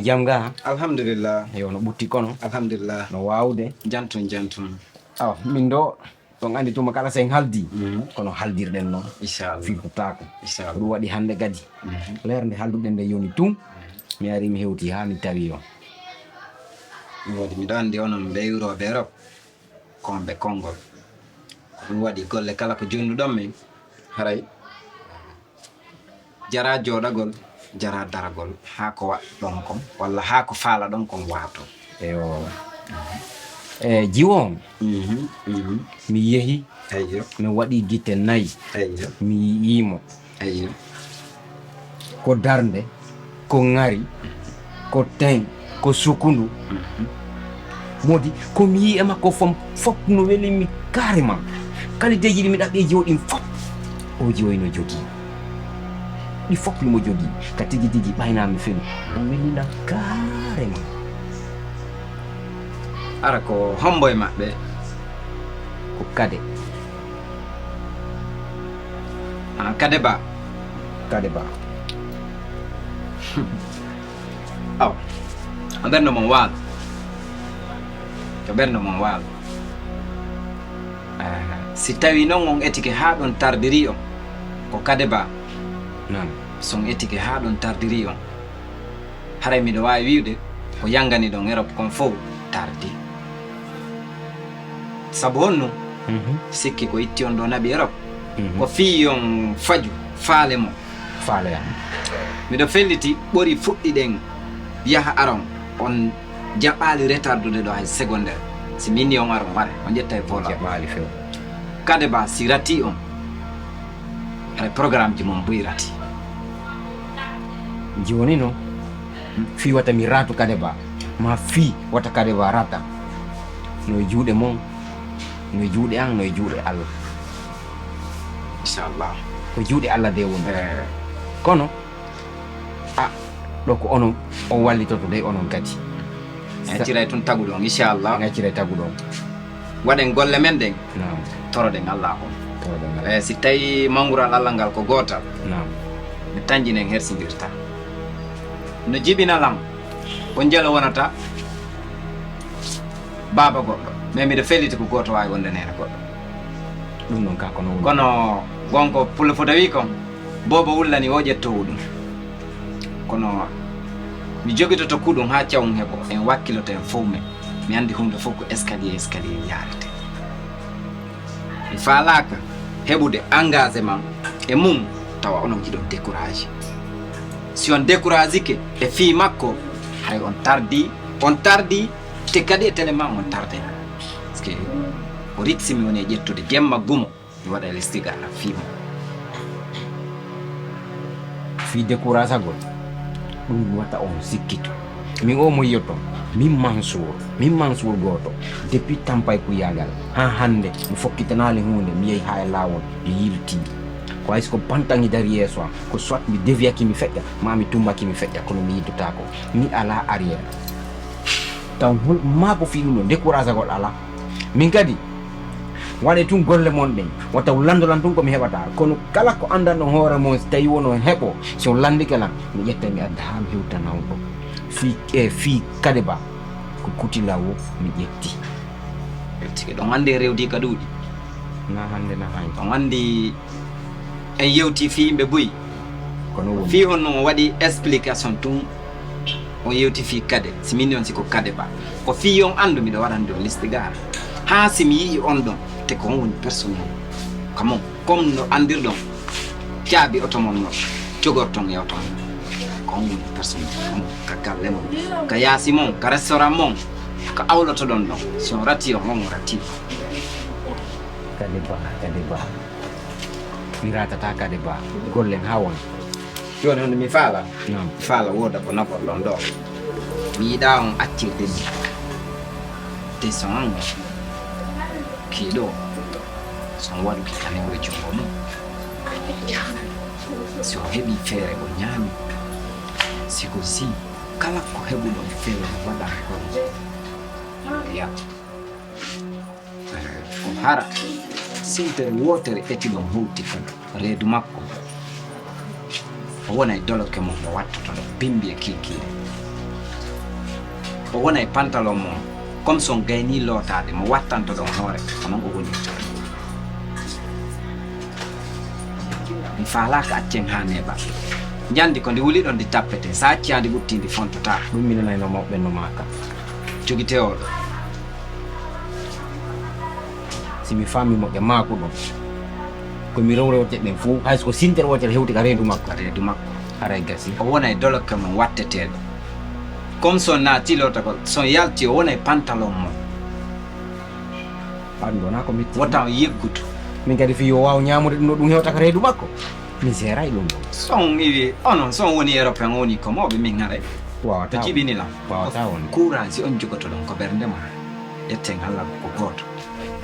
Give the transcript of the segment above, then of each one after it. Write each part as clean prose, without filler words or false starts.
e jam ga? Alhamdulillah. Yo no butti kono. Alhamdulillah. No wawde. Jantum. Aw min do ton andi tuma kala sen haldi. Kono haldirden non. Inshallah. Fi butako. Inshallah. Ɗum waɗi hande gadi. Lernde halduɗen nde yoni tum. Mi ari mi hewti ha mi tawi on. Mi waɗi mi ɗo andi onon mbewroɓe Europe komɓe Kongol. Ɗum waɗi golle kala ko jonnuɗon min haray jara joɗagol jara daragol ha ko waɗɗon kon walla ha ko faala ɗon kon wato. Eyo. Jiwon. Mi yehi. Ayyo. Mi waɗi gite nayi. Ayyo. Mi yimo. Ayyo. Ko darnde, ko ngari, ko teng, ko sukundu. Modi ko mi yi e makko fop no weli mi carrément. Kalideji ɗi mi ɗaɓɓeji o ɗin fop o jiwoy no jogii. Ɗi fop mo jogii ka tigi ɓaynami felu o welina carrément. Ara ko hombo e maɓɓe ko kade. Kade ba. Aw. Ɓernde mon waalo. To ɓernde mon waalo. Si tawi non on etike ha ɗon tardiri on ko kade ba. Nam. Son etike ha ɗon tardiri on haray miɗo wawi wiwde ko yangani ɗon Europe kon fof tardi. Sabu honno sikki ko itti on ɗo naɓi Europe ko fi on faju faale mo faale am. Miɗo felliti ɓori fuɗɗiɗen yaha aron on jaɓɓali retardude ɗo hay secondaire. Si minni on aron ware on ƴetta e vola jaɓɓali few. kade ba si rati on haray programme ji mon boyi rati. Joni no fi wata mi ratu kade ba ma fi wata kade ba rata no e juuɗe mon no e juuɗe an no e juuɗe Allah. Inchallah ko juuɗe Allah de woni. Kono ɗo ko onon on wallitoto de onon kadi ŋacciray toon taguɗo on inchallah. ŋacciray taguɗo on waɗen golle men ɗen nam toroɗen Allah on. toroɗen Allah. Si tawi mangural Allah ngal ko gotal nam mi tanjinen hersidirta no jibinalam on jelo wonata baba goɗɗo mais miɗo felliti ko goto wawi wonde nene goɗɗo. ɗum noon ka kono woni. kono gonko pulle fo tawi kon bobo wullani o ƴettowo ɗum kono mi joguitoto kuɗum ha cawum heɓo en wakkiloto en fof men mi andi hunde fof ko escalier yarete. Mi faalaka heɓude engagement e mum tawa onon jiɗon découragé. Si on découragé ke e fi makko hay on tardi te kadi e télé ma on tarde parce que o riksimi woni e ƴettude gemma gumo mi waɗa lestigal na fiimo fi décourage agol ɗum watta on sikkito min o mo yiyotto min Mansour goto depuis tampay ko yagal ha hande mi fokkitanali hunde mi yehi ha e lawol mi yilti ko hayso ko bantangi dari yeeso am ko soit mi déviaki mi feƴƴa ma mi tumbaki mi feƴƴa kono mi yiddotako mi ala arrière taw ma ko fi ɗum ɗo décourage agol ala. Min kadi waɗe tun golle mon ɗen watta landolan tun komi heɓata kono kala ko andanno hoore mon so tawi wono heɓo si on landike lan mi ƴetta mi adda ha mi hewtana on ɗo fi kade ba ko kutila wo mi ƴetti. ƴettike ɗon andi rewdi ka ɗuuɗi na hande na hay on andi en yewti fi yimɓe boyi kono woni fi on no waɗi explication tun on yewti fi kade si minni on siko kade ba ko fi on andu miɗo waɗande on listigara ha si mi yii on ɗon te ko on woni personne kamon comme no andirɗon caabi oto mon no jogorton e oto mon ko on woni personne on ka galle mon ka yaasi mon ka restaurant mon ko awloto ɗon ɗon si on rati on rati. kade ba mi ratata kade ba gollen ha won joni honde mi faala nam mi faala woda ko naforɗon ɗo mi yiɗa on accirde ni te son an kiiɗo son waɗuki kanewre jungo mum si o heɓi feere o ñaami siko si kala ko heɓuɗon feere waɗa kon ya o hara sintere wotere etiɗon howti kon reedu makko o wona e doloke mum o wattoto ɗo bimbi e kikiire o wona e pantalon mo comme son gayni lotade mo wattanto don hoore onon o woni mi faala ka accen ha neba jandi ko ndi wuli don di tappete sa acciandi buttindi fontota ɗum minanayno mawɓe no maka jogite oɗo si mi faami moƴƴa maako ɗon komi rewrewte ɓen fuu hayso ko sintere wotere hewti ka reedu makko haray gasi o wona e dolokke mum watteteɗo comme son naati lota ko son yalti o wona e pantalon mo an ɗona ko mitti wotan yeggutu min kadi fi yo waw ñamude ɗum ɗo ɗum hewta ka reedu makko min seeray ɗum son iwi onon son woni européen woni ko mawɓe min haray wawata to jiɓinilam wawata won courant si on jogoto ɗon ko ɓerdema ƴetten allah ko goto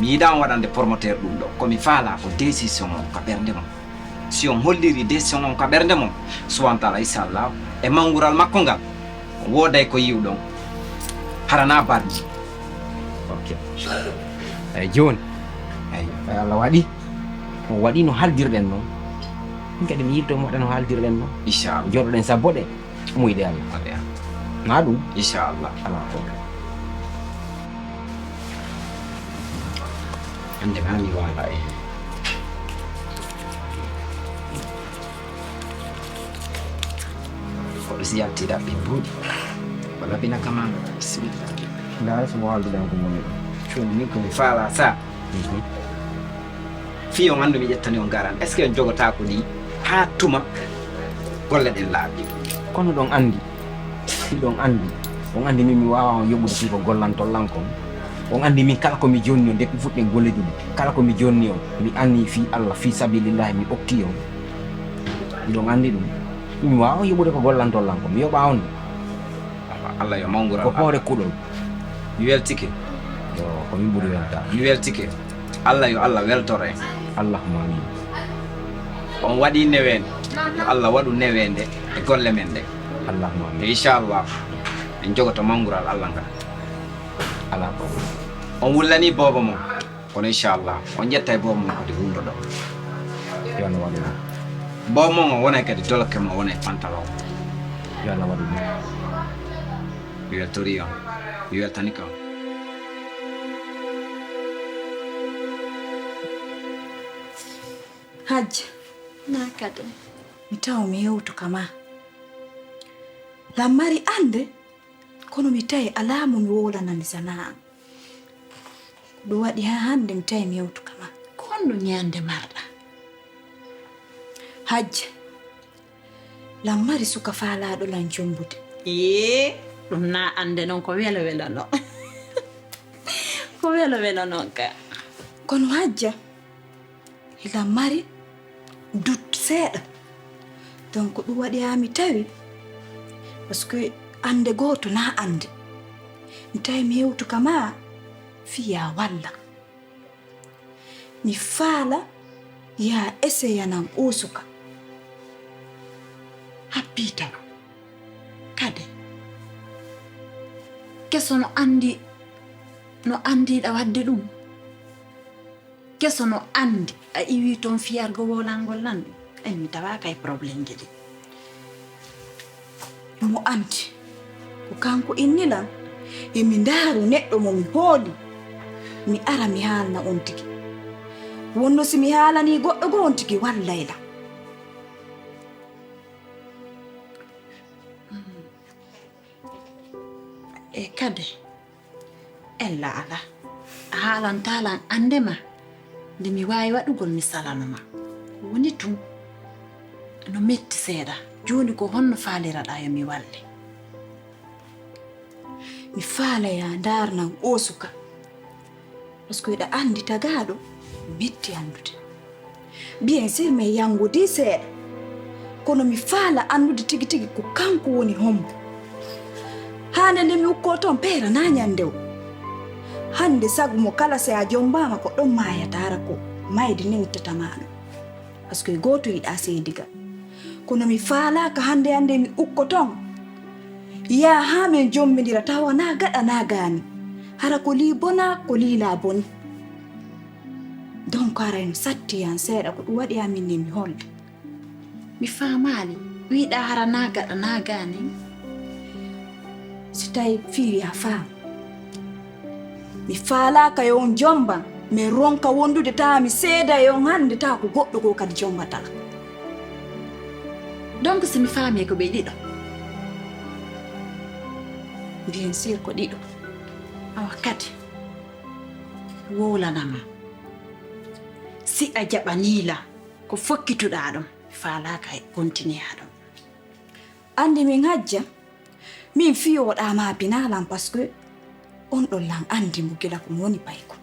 mi yiɗan waɗande promoteur ɗum ɗo komi faala ko décision on ko ɓernde mom si on holliri décision on ko ɓernde mom subahantala inchallah e mawgural makko ngal wooday ko yiwɗon harana barji ok eyyi joni eyyi allah waɗi o waɗi no haldirɗen noon min kadi mi yidto moɗa no haldirɗen noon inchallah joɗoɗen sabbo ɗe muyɗe allah na ɗum inchallah ala ko ande mami wala e koɗo si yaltiɗa ɓe buuɗi wala bina kama bisimilla ndara somo halduɗen ko woni ɗo cuni min komi faala sa fi on andu mi ƴettani on garan est ce que on jogota ko ni ha tuma golle ɗen laaɓi kono ɗon andi ɗiɗon andi on andi min mi wawa on yoɓude fi ko gollantollan kon on andi min kala komi jonni on depuis fuɗɗen golleji ɗi kala komi jonni on mi anni fi allah fi sabilillahi mi okki on ɗiɗon andi ɗum mi wawa yoɓude ko gollantollan kon mi yoɓa on allah yo mawgural ko hoore kuɗol mi weltike yo komin ɓuuri welta mi weltike allah yo allah weltoro en allahuma amin on waɗi newende yo allah waɗu newende e golle men ɗe allahuma amin e inchallah en jogoto mawgural allah ngal ala ko on wullani booba mum kono inchallah on ƴetta e booba mum kadi wuldo ɗo yo allah waɗu ɗum booba mum o wona kadi dolokke mum o wona e pantalon yo allah waɗu ɗum mi weltori on mi weltani ka on Hajja nakade mi taw mi yewtu kama lammari ande kono mi tawi alamu mi wolanani sana'a ɗum waɗi ha hande mi tawi mi yewtu kama konno ñande marɗa Hajja lammari suka faalaɗo lan jombude ɗum na ande noon ko welo welo no ko welo welo noon ka kono Hajja lammari dut seeɗa donc ɗum waɗi ha mi tawi par ce que ande goto na ande mi tawi mi yewtu kama fiya walla mi faala ya essayanan usuka happita kade keso no andiɗa wadde ɗum keso no andi a iwi toon fiyargo wolangol nan en mi tawa kay probléme jiɗi mo andi ko kanko innilan emi ndaaru neɗɗo mo mi hooli mi ara mi haalna on tigi wonno si mi haalani goɗɗo go on tigi wallayla e kade ella ala a haalantalan andema nde mi wawi waɗugol mi salanoma woni tum no metti seeɗa joni ko honno faaliraɗa yo mi walle mi faalaya ndarnan o suka par ce que ɗa andi tagaɗo metti andude bien sûr mi yangudi seeɗa kono mi faala andude tigi tigi ko kanko woni hombo hande nde mi ukko toon peera na ñande o hande sagu mo kala se a jombama ko ɗon mayatara ko mayde newtatamaɗo par ce que goto yiɗa seediga kono mi faalaka hande hande mi ukko toon ya ha min jommidira tawa na gaɗa na gaani hara ko li bona ko liila boni donc arayno sattiyan seeɗa ko ɗum waɗi amin ne mi holle mi faamali wiiɗa hara na gaɗa na gaani si tawi fiiri a faam mi faalaka yon jomba mi ronka wondude ta mi seeda yon hande ta ko goɗɗo ko kadi jombata donc simi faami ko ɓe ɗiɗo bien sûr ko ɗiɗo awa kadi wowlanama si a jaɓanila ko fokkituɗa ɗum faalaka e continue ha ɗum andi min hajja min fiyoɗama binalan par ce que on ɗon lan andi mo gila ko woni payko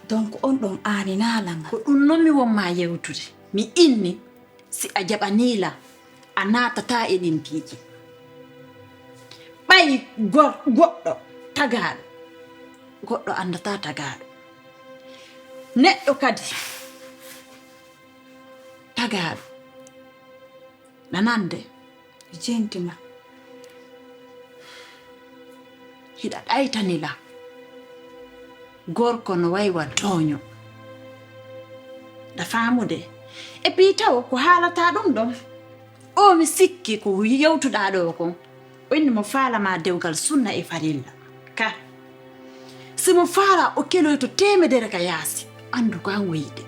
donc on ɗon aaninalan ko ɗum noon mi wonma yewtude mi inni si a jaɓanila a natata e ɗin piiji ɓayi goɗɗo tagaɗo goɗɗo andata tagaɗo neɗɗo kadi tagaɗo nanande jentima hiɗa ɗaytanila gorko no waywa doño da famude e puis taw ko haalata ɗum ɗon o mi sikki ko yewtuɗa ɗo kon o inni mo faalama dewgal sunna e farilla ka simo faala o keloyto temedere ka yaasi andu ko an woyde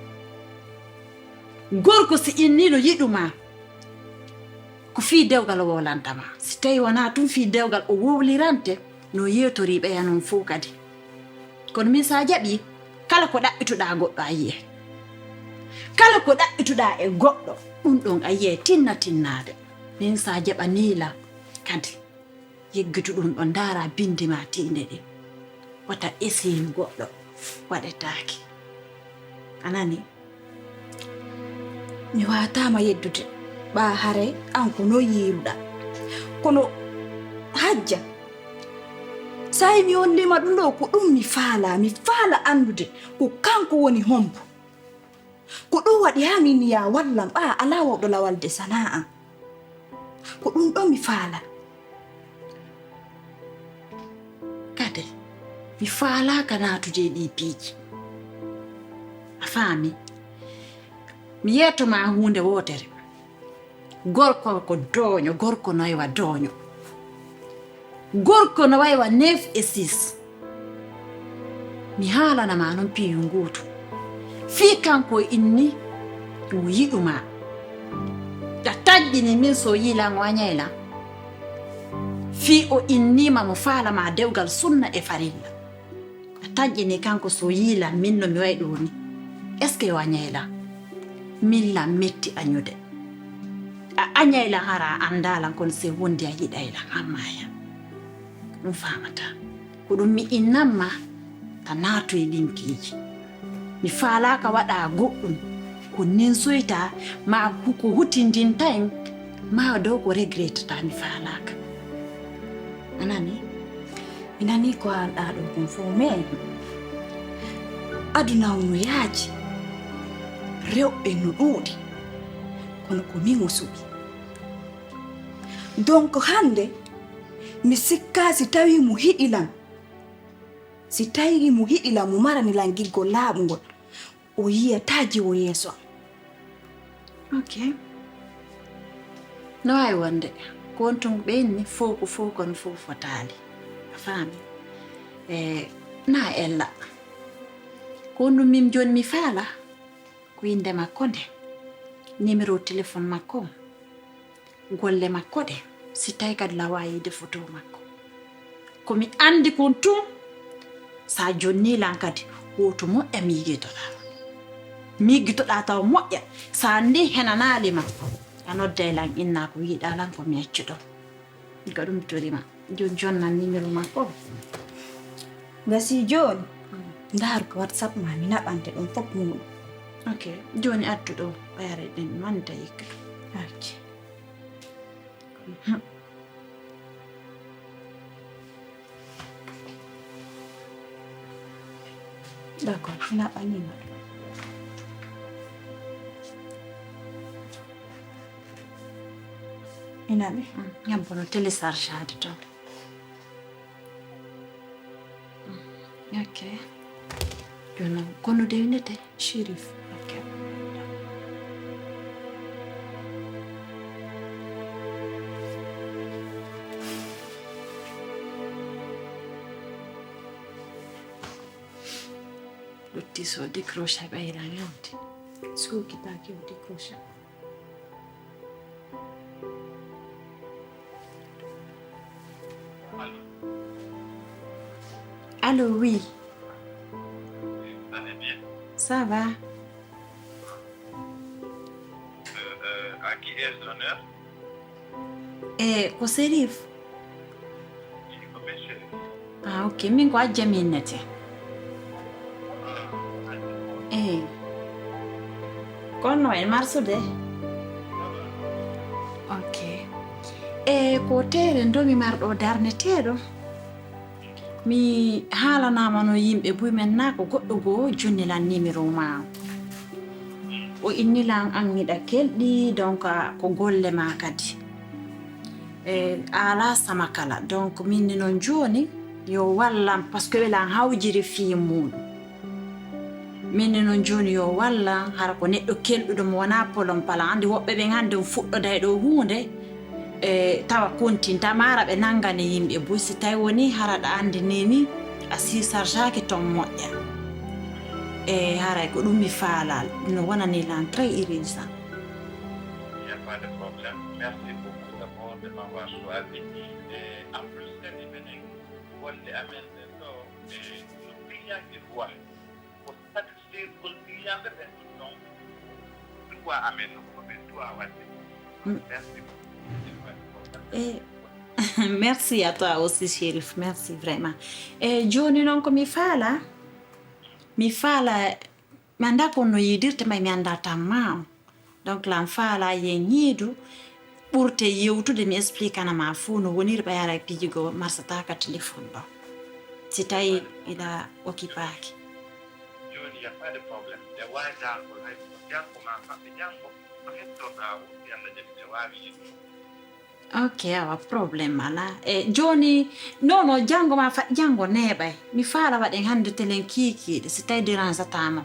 gorko si inniɗo yiɗuma ko fii dewgal o wolantama si tawi wona tun fii dewgal o wowlirante no yeetori ɓeya noon fof kadi kono min sa jaɓi kala ko ɗaɓɓituɗa goɗɗo a yiye kala ko ɗaɓɓituɗa e goɗɗo ɗum ɗon a yiye tinnade min sa jaɓanila kadi yeggitu ɗum ɗo ndaara bindi ma tinde ɗi wata esinu goɗɗo waɗetaki anani mi watama yeddude ɓa hare an ko no yiruɗa kono hajja sai mi wondima ɗum ɗo ko ɗum mi faala andude ko kanko woni hombo ko ɗum waɗi ha min ya wallam ɓa ala wawɗo lawalde sana'a ko ɗum ɗo mi faala kade mi faalaka natude ɗi piiji a faami mi yettoma hunde wotere gorko ko doño gorko no waywa doño gorko no waywa 9 et 6 mi haalanama noon piyu nguutu fii kanko inni mo yiɗuma ɗa taƴƴini min so yiilango a ñayla fii o innima mo faalama dewgal sunna e farilla a taƴƴini kanko so yiila min no mi way ɗo ni est ce que yo a ñayla min la metti añude a añayla hara andalan kono se wondi a yiɗayla hammaya ɗum famata ko ɗum mi innanma ta naatu e ɗin piiji mi faalaka waɗa goɗɗum ko nensoyta ma ko hutindinta en ma dow ko regrettata mi faalaka anani mi nani ko alɗa ɗo kon fo mais aduna no yaaji rewɓe no ɗuuɗi kono ko min o suɓi donc hande mi sikka si tawi mo hiɗilan mo maranilan giggol laaɓugol o yiyataji o yeeso ok no wawi wonde ko wonton ɓenni fof ko fof kono fof fotali a faami na ella ko ɗum min joni mi faala ko inde makko nde numéro téléphone makko golle makko ɗe si tawi kadi la wayide photo makko komi andi kon tun sa jonnilan kadi woto moƴƴa mi yiggitoɗa taw moƴƴa sa ndi henanalima a nodday lan inna ko yiɗa lan ko mi yeccuɗo ga ɗum torima joni jonnan numéro makko gasi joni ndar ko whatsapp ma mi naɓante ɗum fof muɗum ok joni addu ɗo ɓayare ɗen manta yikka acci d'accord mi naɓanima ɗum inaɓe yambono télécharge ade ton ok joni kono dewnete Chérif ok Lutti so décroché ɓayra yonti. Sikukitaki o décroché. Allô, oui. Vous allez bien? Ça va? À qui est l'honneur? Ko Serif. Monsieur. Ah, ok. Min ko ajja min nete. Kono en marsude? Ok. Ko tere ndomi marɗo darneteɗo. Mi haalanama no yimɓe buy men na ko goɗɗo goo jonnilan numéro ma. O innilan an miɗa kelɗi donc ko golle ma kadi. Ala sama kala donc minni non joni yo wallam parce que welan hawjiri fi muɗum. Minni non joni yo wallam hara ko neɗɗo kelɗuɗo mo wona polon pala andi woɓɓe ɓen hande fuɗɗoda e ɗo hunde tawa kontinta mara ɓe nangane yimɓe buy si tawi woni haraɗa andi neni a sisarjaki ton moƴƴa haray ko ɗum mi faalal no wonani lan très irrissant. Il n'y a pas de problème. Merci beaucoup d'abord de m'avoir choisi. En plus, quand il venait, on les amène le client qui voit. Pour satisfaire le client de l'institution, toi amène le problème, toi Merci beaucoup. Merci à toi aussi, Chérif. Merci vraiment. Joni non ko mi faala manda ko no yidirte may mi anda tamma. Donc lan faala ye ñiidu ɓurte yewtude mi explique ma fu no woniri ɓayara pijigo marsata ka téléphone ɗo si tawi ila occupaki. Joni, il n'y a pas de problème. Les wajan ko hay jango ma faɓe jango ko hettoɗa wuti Allah jaɓi ne wawi. Ok, awa problème ala. Joni non jango ma fa jango neɓay mi faala waɗen hande telen kikiɗe si tawi dérangeatama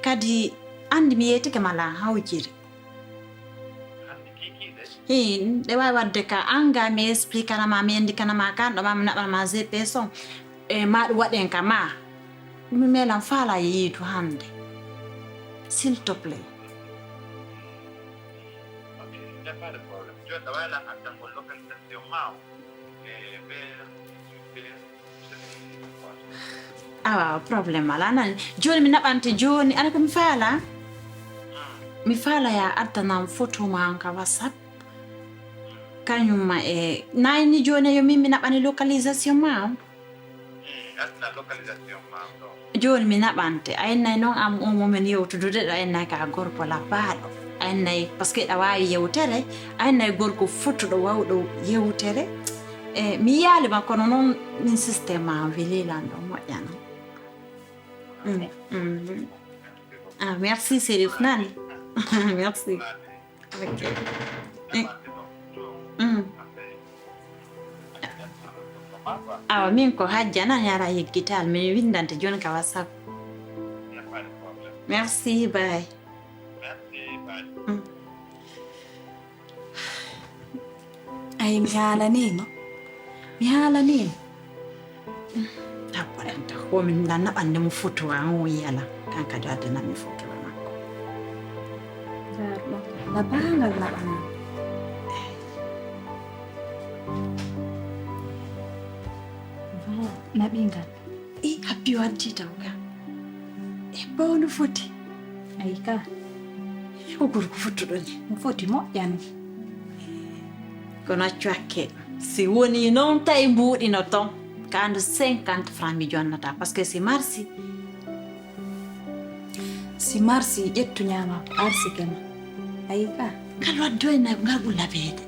kadi andi mi yeytike mala hawjiri. Ɗe wawi wadde ka anga mi explique anama mi endikanama kan ɗo ma mi naɓanama GPS on ma ɗum waɗen ka ma mi melan faala yiidu hande s'il te plaît. Ok, il n'y a pas de problème. Je vais travailler à la localisation Mao Awa problème ala nan joni mi naɓante joni ana ko mi faala ya addanam photo ma ka WhatsApp kañum ma nayni joni yo min mi naɓani localisation ma la localisation ma joni mi naɓante ayinnayi noon am on momin yewtudude ɗo ayinnayi ka gorko labbaɗo ayinnayi par ce que ɗa wawi yewtere ayinnayi gorko futtuɗo wawɗo yewtere mi yaalima kono noon min systéme ma welilan ɗo moƴƴano. Ah, merci Serif nani. Merci. Ok. Awa min ko hajja nan yara yeggital min windante joni ka WhatsApp. Merci, bye. Merci, bye. Ay mi haalanima Tapparenta komin lan naɓande mo fotowa on yiyala kan kadi addanami fotowa makko. garɗo labangal naɓana naɓingal Habbi waddi taw ka bawno foti ayi ka o gorko futtuɗo ni mo foti moƴƴano kono accu hakke si woni noon tawi mbuuɗino ton ka andu 50 francs mi jonnata par ce que si marsi ƴettu ñama ko arsike ma ayi ka ngal waddoyna ngal ɓulla beede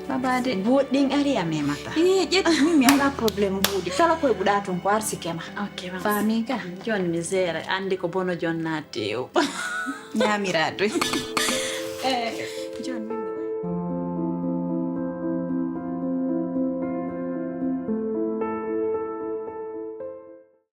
babade boɗɗin ari a memata ƴettu min mi ala probléme mbuuɗi kala koye ɓuɗa toon ko arsike ma ok fami ka joni mi gére andi ko bono jonnade o ñamiradoy